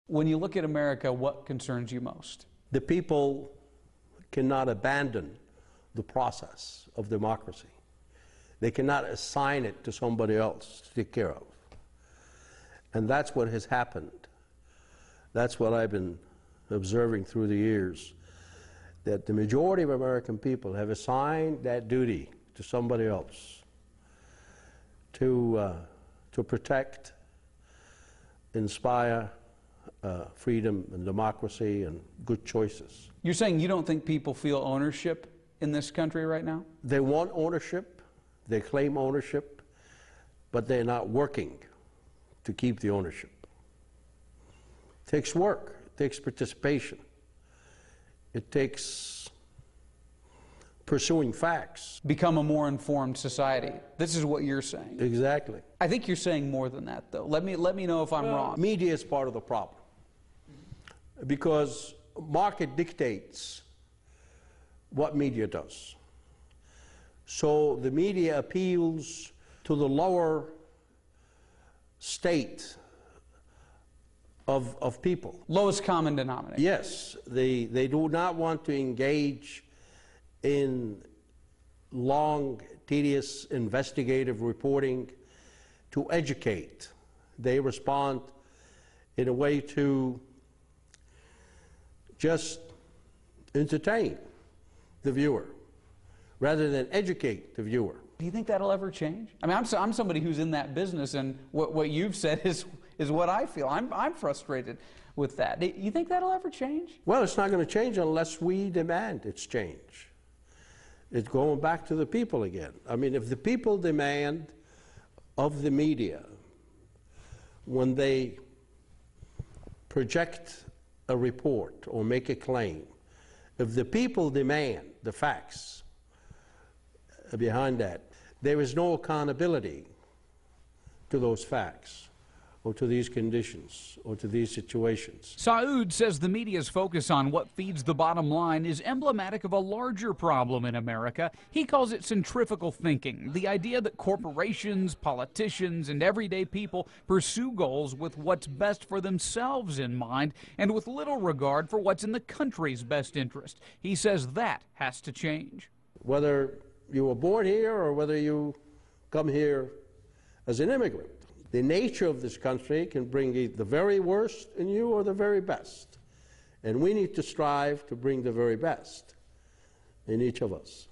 When you look at America, what concerns you most? The people cannot abandon the process of democracy. They cannot assign it to somebody else to take care of. And that's what has happened. That's what I've been observing through the years, that the majority of American people have assigned that duty to somebody else to protect, inspire freedom and democracy and good choices. You're saying you don't think people feel ownership in this country right now? They want ownership, they claim ownership, but they're not working to keep the ownership. It takes work, it takes participation, it takes pursuing facts. Become a more informed society. This is what you're saying. Exactly. I think you're saying more than that, though. Let me know if I'm wrong. Media is part of the problem, because market dictates what media does. So the media appeals to the lower state of people. Lowest common denominator. Yes, they do not want to engage in long, tedious investigative reporting to educate. They respond in a way to just entertain the viewer rather than educate the viewer. Do you think that'll ever change? I mean, I'm somebody who's in that business, and what you've said is what I feel. I'm frustrated with that. Do you think that'll ever change? Well, it's not going to change unless we demand its change. It's going back to the people again. I mean, if the people demand of the media, when they project a report or make a claim, if the people demand the facts behind that, there is no accountability to those facts or to these conditions or to these situations. Saud says the media's focus on what feeds the bottom line is emblematic of a larger problem in America. He calls it centrifugal thinking, the idea that corporations, politicians, and everyday people pursue goals with what's best for themselves in mind and with little regard for what's in the country's best interest. He says that has to change. Whether you were born here or whether you come here as an immigrant, the nature of this country can bring the very worst in you or the very best. And we need to strive to bring the very best in each of us.